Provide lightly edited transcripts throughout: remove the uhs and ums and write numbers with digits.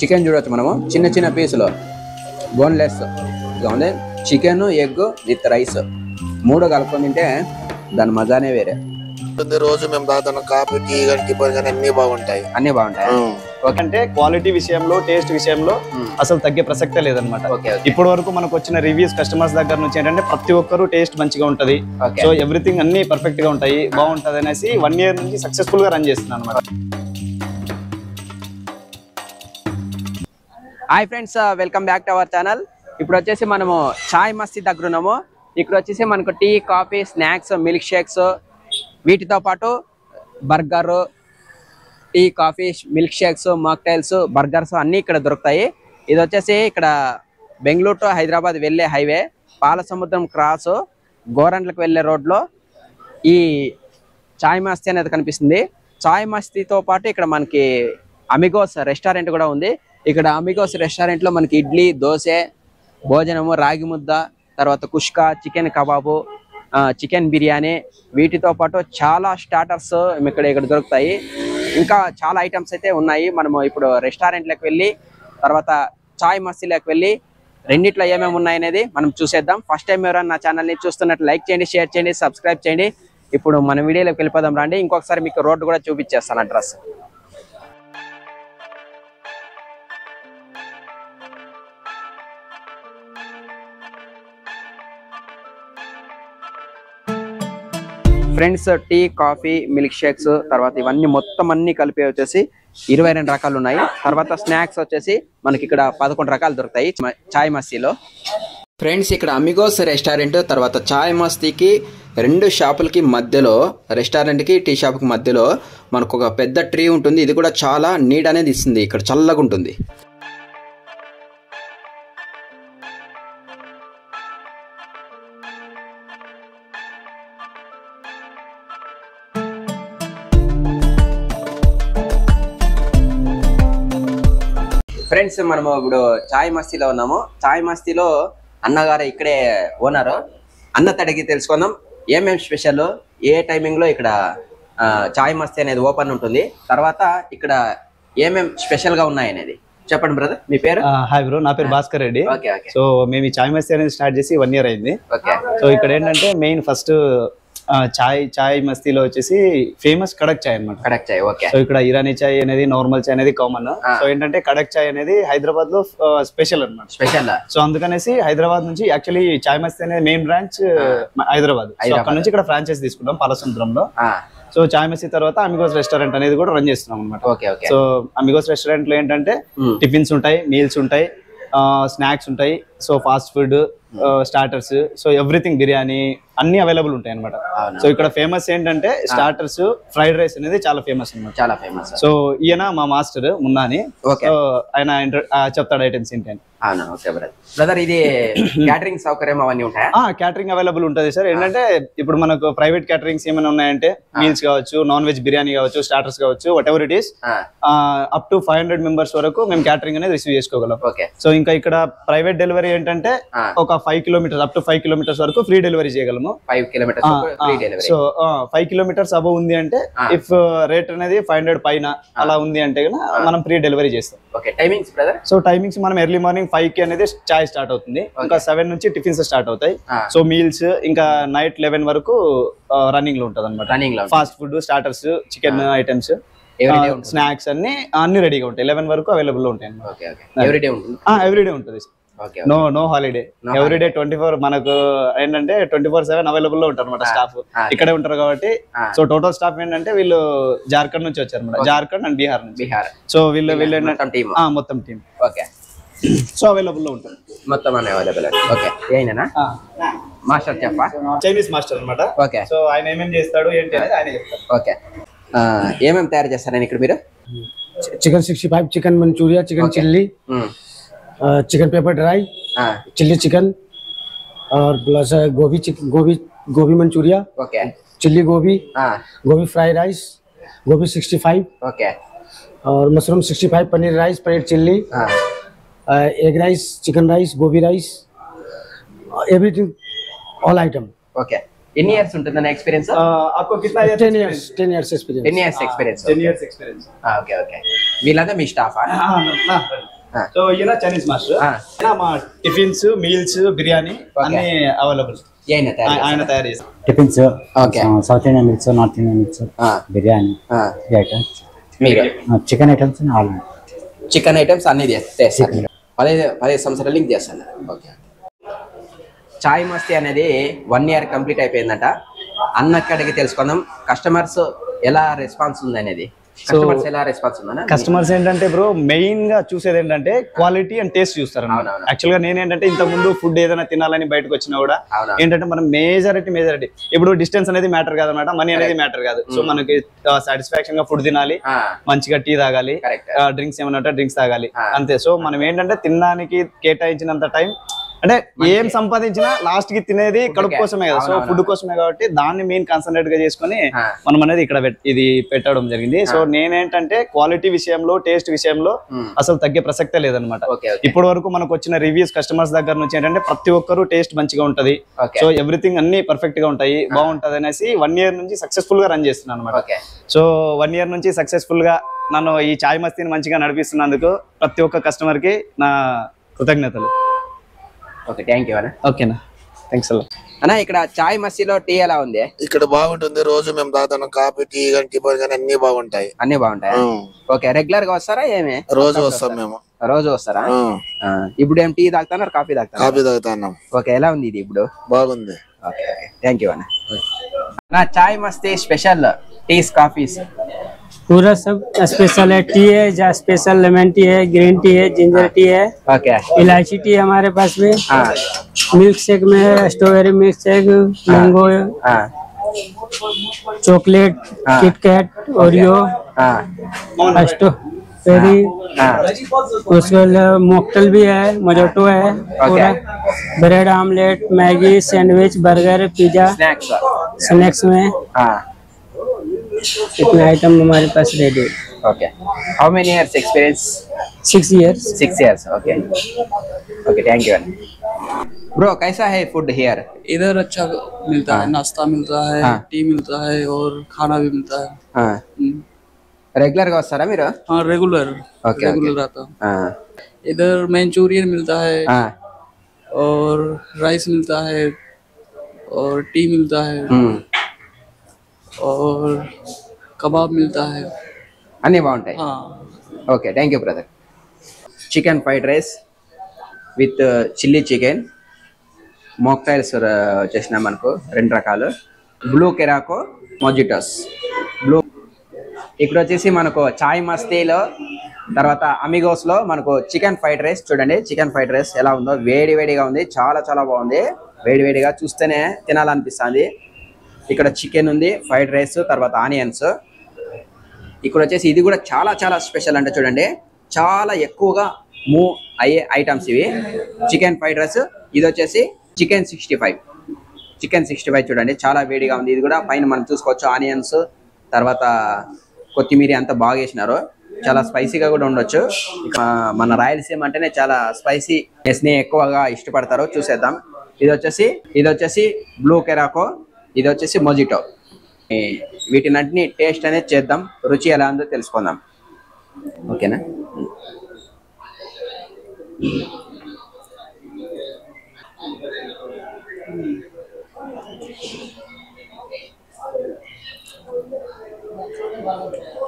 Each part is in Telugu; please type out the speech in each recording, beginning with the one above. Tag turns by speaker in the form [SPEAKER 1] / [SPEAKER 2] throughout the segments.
[SPEAKER 1] చికెన్ చూడొచ్చు మనము చిన్న చిన్న పీసులు బోన్లెస్ ఉంది. చికెన్ ఎగ్ విత్ రైస్ మూడు కలుపుకొని తింటే దాని మజానే వేరే.
[SPEAKER 2] రోజు మేము తాగుతాం కాఫీ టీ కానీ అన్ని బాగుంటాయి.
[SPEAKER 3] అంటే క్వాలిటీ విషయంలో టేస్ట్ విషయంలో అసలు తగ్గే ప్రసక్తే లేదనమాట. ఇప్పటి వరకు మనకు వచ్చిన రివ్యూస్ కస్టమర్స్ దగ్గర నుంచి ఏంటంటే ప్రతి ఒక్కరు టేస్ట్ మంచిగా ఉంటది, సో ఎవ్రీథింగ్ అన్ని పర్ఫెక్ట్ గా ఉంటాయి, బాగుంటది అనేసి 1 year నుంచి సక్సెస్ఫుల్ గా రన్ చేస్తున్నాను అనమాట.
[SPEAKER 1] Hi friends, welcome back to our channel. ఇప్పుడు వచ్చేసి మనము చాయ్ మస్తీ దగ్గర ఉన్నాము. ఇక్కడ వచ్చేసి మనకు tea, coffee, snacks, milk shakes, వీటితో పాటు burger, tea, coffee, milk shakes, mocktails, burgers అన్నీ ఇక్కడ దొరుకుతాయి. ఇది వచ్చేసి ఇక్కడ బెంగళూరు టు హైదరాబాద్ వెళ్ళే హైవే, పాలసముద్రం క్రాస్, గోరంట్లకు వెళ్ళే రోడ్లో ఈ చాయ్ మస్తీ అనేది కనిపిస్తుంది. చాయ్ మస్తీతో పాటు ఇక్కడ మనకి అమిగోస్ రెస్టారెంట్ కూడా ఉంది. ఇక్కడ అమిగోస్ రెస్టారెంట్లో మనకి ఇడ్లీ, దోశ, భోజనము, రాగి ముద్ద, తర్వాత కుష్కా, చికెన్ కబాబు, చికెన్ బిర్యానీ, వీటితో పాటు చాలా స్టార్టర్స్ ఇక్కడ దొరుకుతాయి. ఇంకా చాలా ఐటమ్స్ అయితే ఉన్నాయి. మనము ఇప్పుడు రెస్టారెంట్లోకి వెళ్ళి తర్వాత చాయ్ మస్తీలోకి వెళ్ళి రెండిట్లో ఏమేమి ఉన్నాయనేది మనం చూసేద్దాం. ఫస్ట్ టైం ఎవరైనా నా ఛానల్ని చూస్తున్నట్టు లైక్ చేయండి, షేర్ చేయండి, సబ్స్క్రైబ్ చేయండి. ఇప్పుడు మన వీడియోలోకి వెళ్ళిపోదాం రండి. ఇంకొకసారి మీకు రోడ్డు కూడా చూపించేస్తాను, address. Friends, tea, coffee, milk shakes, తర్వాత ఇవన్నీ మొత్తం అన్ని కలిపి వచ్చేసి 22 రకాలు ఉన్నాయి. తర్వాత స్నాక్స్ వచ్చేసి మనకి ఇక్కడ 11 రకాలు దొరుకుతాయి చాయ్ మస్తీలో. ఫ్రెండ్స్, ఇక్కడ అమిగోస్ రెస్టారెంట్ తర్వాత చాయ్ మస్తీకి 2 షాపులకి మధ్యలో, రెస్టారెంట్కి టీ షాప్కి మధ్యలో మనకు ఒక పెద్ద ట్రీ ఉంటుంది. ఇది కూడా చాలా నీడ్ అనేది ఇస్తుంది, ఇక్కడ చల్లగా ఉంటుంది. ఫ్రెండ్స్, మనము ఇప్పుడు చాయ్ మస్తీలో ఉన్నాము. చాయ్ మస్తీలో అన్నగారు ఇక్కడే ఓనరు. అన్నతో అడిగి తెలుసుకుందాం ఏమేమి స్పెషల్, ఏ టైమింగ్లో ఇక్కడ చాయ్ మస్తీ అనేది ఓపెన్ ఉంటుంది, తర్వాత ఇక్కడ ఏమేమి స్పెషల్గా ఉన్నాయి అనేది చెప్పండి బ్రదర్. మీ పేరు?
[SPEAKER 3] హాయ్ బ్రో, నా పేరు భాస్కర్ రెడ్డి. సో మేము ఈ చాయ్ మస్తీ అనేది స్టార్ట్ చేసి 1 year అయింది. సో ఇక్కడ ఏంటంటే మెయిన్ ఫస్ట్ చాయ్ మస్తీలో వచ్చేసి ఫేమస్ కడక్ చాయ్ అనమాట.
[SPEAKER 1] కడక్ చాయ్, ఓకే.
[SPEAKER 3] సో ఇక్కడ ఇరానీ చాయ్ అనేది, నార్మల్ చాయ్ అనేది కామన్. సో ఏంటంటే కడక్ చాయ్ అనేది హైదరాబాద్ లో స్పెషల్ అనమాట, స్పెషల్. సో అందుకనేసి హైదరాబాద్ నుంచి యాక్చువల్లీ చాయ్ మస్తీ అనేది మెయిన్ బ్రాంచ్ హైదరాబాద్. సో అక్కడ నుంచి ఇక్కడ ఫ్రాంచైజ్ తీసుకుంటాం పాలసముద్రంలో. సో చాయ్ మస్తీ తర్వాత అమిగోస్ రెస్టారెంట్ అనేది కూడా రన్ చేస్తున్నాం అనమాట. సో అమిగోస్ రెస్టారెంట్ లో ఏంటంటే టిఫిన్స్ ఉంటాయి, మీల్స్ ఉంటాయి, స్నాక్స్ ఉంటాయి, so fast food, starters, so everything, biryani అన్ని అవైలబుల్ ఉంటాయి అనమాట. సో ఇక్కడ ఫేమస్ ఏంటంటే స్టార్టర్స్, ఫ్రైడ్ రైస్ అనేది చాలా ఫేమస్ అనమాట, చాలా ఫేమస్. సో ఈయన మా మాస్టర్ మున్నాని, ఆయన చెప్తాడు ఐటమ్స్ ఏంటని.
[SPEAKER 1] బ్రదర్, ఇది క్యాటరింగ్ సౌకర్యం అవన్నీ ఉంటాయా?
[SPEAKER 3] క్యాటరింగ్ అవైలబుల్ ఉంటుంది సార్. ఏంటంటే ఇప్పుడు మనకు ప్రైవేట్ క్యాటరింగ్స్ ఏమైనా ఉన్నాయంటే మీల్స్ కావచ్చు, నాన్ వెజ్ బిర్యానీ కావచ్చు, స్టార్టర్స్ కావచ్చు, what ever it is, up to 500 members వరకు మేము క్యాటరింగ్ అనేది రిసీవ్ చేసుకోగలం. సో ఇంకా ఇక్కడ ప్రైవేట్ డెలివరీ ఏంటంటే ఒక 5 kilometers, అప్ టు 5 kilometers వరకు ఫ్రీ డెలివరీ చేయగలము.
[SPEAKER 1] 5 kilometers free delivery.
[SPEAKER 3] So 5 kilometers above ఉంది అంటే, ఇఫ్ రేట్ అనేది 500 పైన అలా ఉంది అంటే మనం ఫ్రీ డెలివరీ చేస్తాం.
[SPEAKER 1] Okay. Timings brother?
[SPEAKER 3] So timings మనం ఎర్లీ మార్నింగ్ 5కి అనేది చాయ్ స్టార్ట్ అవుతుంది, ఇంకా 7 నుంచి టిఫిన్స్ స్టార్ట్ అవుతాయి. సో మీల్స్ ఇంకా నైట్ 11 వరకు రన్నింగ్ లో ఉంటది అనమాట. Fast food, starters, chicken items, snacks అన్ని రెడీగా ఉంటాయి. 11 వరకు అవైలబుల్ లో ఉంటాయి. ఎవ్రీడే ఉంటుంది, నో హాలిడే, ఎవ్రీడే 24. మనకు ఏంటంటే 24/7 అవైలబుల్ లో ఉంటారు అనమాట స్టాఫ్. ఇక్కడే ఉంటారు కాబట్టి. సో టోటల్ స్టాఫ్ ఏంటంటే వీళ్ళు జార్ఖండ్ నుంచి వచ్చారు అనమాట, జార్ఖండ్ అండ్ బీహార్ నుంచి. సో వీళ్ళు మొత్తం టీమ్.
[SPEAKER 1] ఓకే.
[SPEAKER 3] సో అవైలబుల్ లో ఉంటారు
[SPEAKER 1] మొత్తం అవైలబుల్. ఓకే. ఏనా మాస్టర్ చెప్పా?
[SPEAKER 3] చైనీస్ మాస్టర్ అనమాట.
[SPEAKER 1] ఓకే.
[SPEAKER 3] సో ఆయన ఏమేమి చేస్తాడు ఏంటి అనేది ఆయన చెప్తారు.
[SPEAKER 1] ఓకే. ఏమేమి తయారు చేస్తారని ఇక్కడ మీరు?
[SPEAKER 4] Chicken 65, chicken manchurian, chicken chilli, chicken pepper dry, chilli chicken, और plus gobi manchurian, chilli gobi, gobi fry rice, gobi 65, और mushroom 65, paneer rice, paneer chilli, egg rice, chicken rice, gobi rice, everything all item.
[SPEAKER 1] Okay, ఎన్ని ఇయర్స్ ఉంటుందన్న ఎక్స్పీరియన్స్?
[SPEAKER 3] आपको कितना
[SPEAKER 4] 10 years experience।
[SPEAKER 1] 10 years experience.
[SPEAKER 3] 10 years experience।
[SPEAKER 1] Okay okay, వీళ్ళంతా మీ స్టాఫా?
[SPEAKER 3] సో ఈయన చైనీస్ మాస్టర్, మా టిఫిన్స్ మీల్స్ బిర్యానీ అన్ని అవైలబుల్ ఆయన తయారు చేస్తారు।
[SPEAKER 5] Tiffins
[SPEAKER 1] okay,
[SPEAKER 5] south Indian meals, north Indian meals, biryani items,
[SPEAKER 1] మీరు
[SPEAKER 5] chicken items all
[SPEAKER 1] chicken items అన్ని చేస్తారు? 15 సంవత్సరాల లింక్ చేస్తాను। ఓకే, చాయ్ మస్తీ అనేది 1 year కంప్లీట్ అయిపోయిందంట. అన్నక్కడికి తెలుసుకుందాం కస్టమర్స్ ఎలా రెస్పాన్స్ ఉంది అనేది. కస్టమర్స్ ఎలా రెస్పాన్స్ ఉందన్న?
[SPEAKER 3] కస్టమర్స్ ఏంటంటే బ్రో మెయిన్ గా చూసేది ఏంటంటే క్వాలిటీ అండ్ టేస్ట్ చూస్తారు. యాక్చువల్ గా నేనేంటంటే ఇంత ముందు ఫుడ్ ఏదైనా తినాలని బయటకు వచ్చినా కూడా ఏంటంటే మనం మేజారిటీ ఇప్పుడు డిస్టెన్స్ అనేది మ్యాటర్ కాదన్నమాట, మనీ అనేది మ్యాటర్ కాదు. సో మనకి సాటిస్ఫాక్షన్ గా ఫుడ్ తినాలి, మంచిగా టీ తాగాలి, డ్రింక్స్ ఏమన్నా డ్రింక్స్ తాగాలి అంతే. సో మనం ఏంటంటే తినడానికి కేటాయించినంత టైం అంటే ఏం సంపాదించినా లాస్ట్ కి తినేది కడుపు కోసమే కదా, సో ఫుడ్ కోసమే కాబట్టి దాన్ని మెయిన్ కాన్సన్ట్రేట్ గా చేసుకుని మనం అనేది ఇక్కడ ఇది పెట్టడం జరిగింది. సో నేనేంటంటే క్వాలిటీ విషయంలో టేస్ట్ విషయంలో అసలు తగ్గే ప్రసక్తే లేదనమాట. ఇప్పటి వరకు మనకు వచ్చిన రివ్యూస్ కస్టమర్స్ దగ్గర నుంచి ఏంటంటే ప్రతి ఒక్కరు టేస్ట్ మంచిగా ఉంటది, సో ఎవ్రీథింగ్ అన్ని పర్ఫెక్ట్ గా ఉంటాయి, బాగుంటది అనేసి 1 year నుంచి సక్సెస్ఫుల్ గా రన్ చేస్తున్నాను అనమాట. సో 1 year నుంచి సక్సెస్ఫుల్ గా నన్ను ఈ చాయ్ మస్తీని మంచిగా నడిపిస్తున్నందుకు ప్రతి ఒక్క కస్టమర్ కి నా కృతజ్ఞతలు.
[SPEAKER 1] ఓకే, థ్యాంక్ యూ అన్న.
[SPEAKER 3] ఓకేనా, థ్యాంక్స్
[SPEAKER 1] అన్న. ఇక్కడ చాయ్ మస్తీలో టీ ఎలా ఉంది?
[SPEAKER 2] ఇక్కడ బాగుంటుంది, రోజు మేము తాగుతాం. కాఫీ టీ కానీ టిఫిన్ కానీ అన్ని బాగుంటాయి.
[SPEAKER 1] అన్ని బాగుంటాయి. ఓకే, రెగ్యులర్ గా వస్తారా? ఏమి
[SPEAKER 2] రోజు వస్తాం మేము.
[SPEAKER 1] రోజు వస్తారా? ఇప్పుడు ఏం టీ తాగుతున్నారు, కాఫీ తాగుతారు?
[SPEAKER 2] కాఫీ తాగుతున్నాం.
[SPEAKER 1] ఓకే, ఎలా ఉంది ఇది ఇప్పుడు?
[SPEAKER 2] బాగుంది.
[SPEAKER 1] ఓకే, థ్యాంక్ యూ అన్న. నా చాయ్ మస్తీ స్పెషల్ టీస్ కాఫీస్
[SPEAKER 6] पूरा सब स्पेशल है। टी है, जहाँ स्पेशल लेमन टी है, ग्रीन टी है, जिंजर टी है,
[SPEAKER 1] ओके,
[SPEAKER 6] इलायची टी है हमारे पास में। मिल्क शेक में है strawberry milk shake, mango, chocolate, KitKat, Oreo, strawberry, उसके मॉकटेल भी है, मोजोटो है, पूरा bread omelette, Maggi, sandwich, burger, pizza, snacks में इतने आइटम हमारे पास रेडी है।
[SPEAKER 1] Okay, how many years experience?
[SPEAKER 6] 6 years।
[SPEAKER 1] 6 years, okay okay, thank you bro. कैसा है फूड हियर?
[SPEAKER 7] इधर अच्छा मिलता है, नाश्ता मिलता है, टी मिलता है और खाना भी मिलता है।
[SPEAKER 1] रेगुलर గా వస్తారా మీరు?
[SPEAKER 7] हाँ, रेगुलर आता हूँ। इधर मंचूरियन मिलता है और राइस मिलता है और टी मिलता है और कबाब मिलता है,
[SPEAKER 1] అన్నీ బాగుంటాయి.
[SPEAKER 7] हाँ।
[SPEAKER 1] Okay, thank you brother. Chicken fried rice with chilli chicken, mocktails వచ్చేసిన మనకు 2 రకాలు, బ్లూ కెరాకో, మొజిటోస్, బ్లూ. ఇక్కడ వచ్చేసి మనకు చాయ్ మస్తీలో తర్వాత అమిగోస్లో మనకు చికెన్ ఫ్రైడ్ రైస్ చూడండి. చికెన్ ఫ్రైడ్ రైస్ ఎలా ఉందో, వేడి వేడిగా ఉంది, చాలా చాలా బాగుంది. వేడి వేడిగా చూస్తేనే తినాలనిపిస్తుంది. ఇక్కడ చికెన్ ఉంది, ఫ్రైడ్ రైస్, తర్వాత ఆనియన్స్. ఇక్కడ వచ్చేసి ఇది కూడా చాలా చాలా స్పెషల్ అంటే చూడండి, చాలా ఎక్కువగా మూవ్ అయ్యే ఐటమ్స్ ఇవి. చికెన్ ఫ్రైడ్ రైస్, ఇది వచ్చేసి చికెన్ 65. చికెన్ 65 చూడండి, చాలా వేడిగా ఉంది. ఇది కూడా పైన మనం చూసుకోవచ్చు ఆనియన్స్, తర్వాత కొత్తిమీర అంతా బాగా వేసినారు. చాలా స్పైసీగా కూడా ఉండొచ్చు. మన రాయలసీమ అంటేనే చాలా స్పైసీనెస్ని ఎక్కువగా ఇష్టపడతారు. చూసేద్దాం. ఇది వచ్చేసి బ్లూ కెరాకో, ఇది వచ్చేసి మొజిటో. వీటినన్నిటిని టేస్ట్ అనేది చేద్దాం, రుచి ఎలా ఉందో తెలుసుకుందాం. ఓకేనా?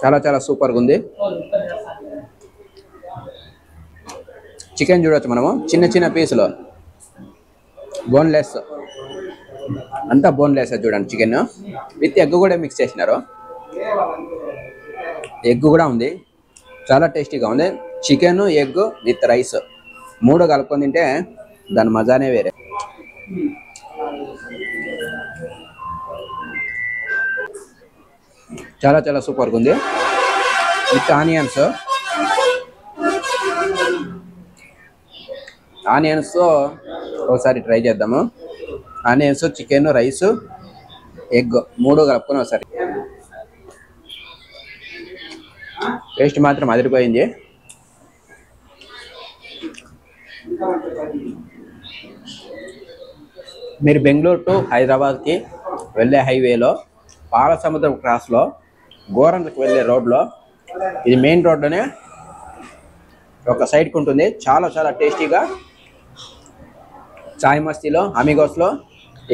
[SPEAKER 1] చాలా చాలా సూపర్గా ఉంది. చికెన్ చూడొచ్చు మనము, చిన్న చిన్న పీసులు, బోన్లెస్, అంతా బోన్లెస్ చూడండి. చికెన్ విత్ ఎగ్ కూడా మిక్స్ చేసినారు. ఎగ్ కూడా ఉంది, చాలా టేస్టీగా ఉంది. చికెన్, ఎగ్ విత్ రైస్ 3 కలుపుకొని తింటే దాని మజానే వేరే. చాలా చాలా సూపర్గా ఉంది. విత్ ఆనియన్స్తో ఒకసారి ట్రై చేద్దాము. ఆనియన్స్, చికెన్, రైస్, ఎగ్ 3 కలుపుకొని ఒకసారి. టేస్ట్ మాత్రం అదిరిపోయింది. మీరు బెంగళూరు టు హైదరాబాద్కి వెళ్ళే హైవేలో పాలసముద్రం క్రాస్లో గోరంట్లకు వెళ్ళే రోడ్లో, ఇది మెయిన్ రోడ్లోనే ఒక సైడ్కి ఉంటుంది. చాలా చాలా టేస్టీగా చాయ్ మస్తీలో, అమిగోస్లో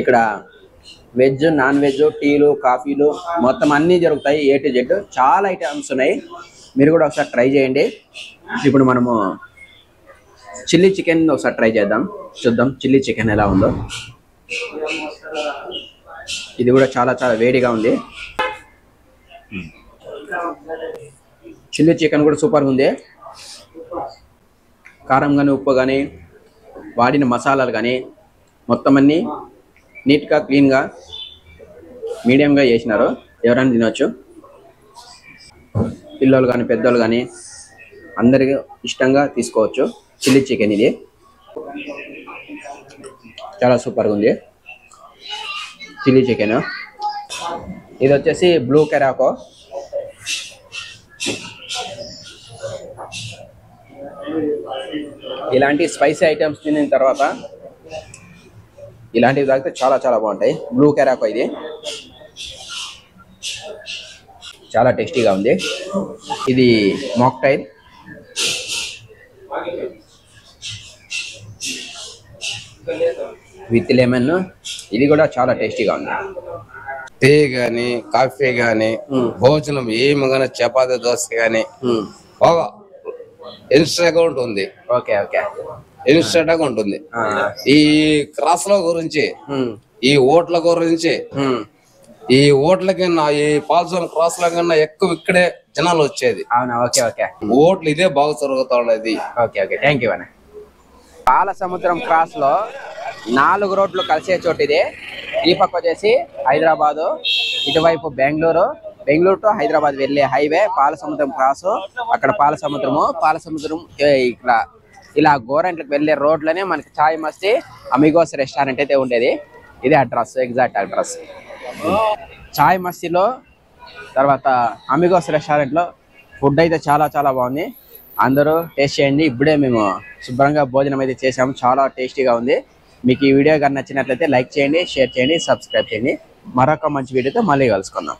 [SPEAKER 1] ఇక్కడ వెజ్, నాన్ వెజ్, టీలు, కాఫీలు మొత్తం అన్నీ జరుగుతాయి. A to Z చాలా ఐటమ్స్ ఉన్నాయి. మీరు కూడా ఒకసారి ట్రై చేయండి. ఇప్పుడు మనము చిల్లీ చికెన్ ఒకసారి ట్రై చేద్దాం, చూద్దాం చిల్లీ చికెన్ ఎలా ఉందో. ఇది కూడా చాలా చాలా వేడిగా ఉంది. చిల్లీ చికెన్ కూడా సూపర్గా ఉంది. కారం కానీ, ఉప్పు కానీ, వాడిన మసాలాలు కానీ మొత్తం అన్నీ నీట్గా, క్లీన్గా, మీడియంగా చేసినారు. ఎవరైనా తినవచ్చు. పిల్లలు కానీ, పెద్దలు కానీ అందరికీ ఇష్టంగా తీసుకోవచ్చు. చిల్లీ చికెన్ ఇది చాలా సూపర్గా ఉంది. చిల్లీ చికెన్ ఇది వచ్చేసి బ్లూ కెరాకో. ఇలాంటి స్పైసీ ఐటమ్స్ తినిన తర్వాత ఇలాంటివి తాగితే చాలా చాలా బాగుంటాయి. బ్లూ కెరాకో ఇది చాలా టేస్టీగా ఉంది. ఇది మాక్టైల్, విత్ లెమన్. ఇది కూడా చాలా టేస్టీగా ఉంది.
[SPEAKER 8] టీ గాని, కాఫీ గాని, భోజనం ఏమి గానీ, చపాతీ, దోశ గాని బాగా ఇన్స్టెంట్ గా ఉంటుంది.
[SPEAKER 1] ఓకే ఓకే,
[SPEAKER 8] ఇన్స్టెంట్ గా ఉంటుంది. ఈ క్రాస్ లో గురించి, ఈ ఓట్ల గురించి, ఈ ఓట్ల కన్నా, ఈ పాల్సం క్రాస్ లో కన్నా ఎక్కువ ఇక్కడే జనాలు వచ్చేది.
[SPEAKER 1] అవునా? ఓకే ఓకే,
[SPEAKER 8] ఓట్లు ఇదే బాగా జరుగుతా ఉండేది.
[SPEAKER 1] ఓకే ఓకే, థ్యాంక్ యూ అన్న. పాలసముద్రం క్రాస్ లో 4 రోడ్లు కలిసే చోటు ఇది. ఈ పక్క వచ్చేసి హైదరాబాదు, ఇటువైపు బెంగళూరు, బెంగళూరు టు హైదరాబాద్ వెళ్ళే హైవే పాలసముద్రం క్రాస్. అక్కడ పాలసముద్రం ఇక్కడ ఇలా గోరంట్లకు వెళ్ళే రోడ్లోనే మనకి చాయ్ మస్తీ అమిగోస్ రెస్టారెంట్ అయితే ఉండేది. ఇదే అడ్రస్, ఎగ్జాక్ట్ అడ్రస్. చాయ్ మస్తీలో తర్వాత అమిగోస్ రెస్టారెంట్లో ఫుడ్ అయితే చాలా చాలా బాగుంది. అందరూ టేస్ట్ చేయండి. ఇప్పుడే మేము శుభ్రంగా భోజనం అయితే చేసాము. చాలా టేస్టీగా ఉంది. మీకు ఈ వీడియో కానీ నచ్చినట్లయితే లైక్ చేయండి, షేర్ చేయండి, సబ్స్క్రైబ్ చేయండి. మరొక మంచి వీడియోతో మళ్ళీ కలుసుకుందాం.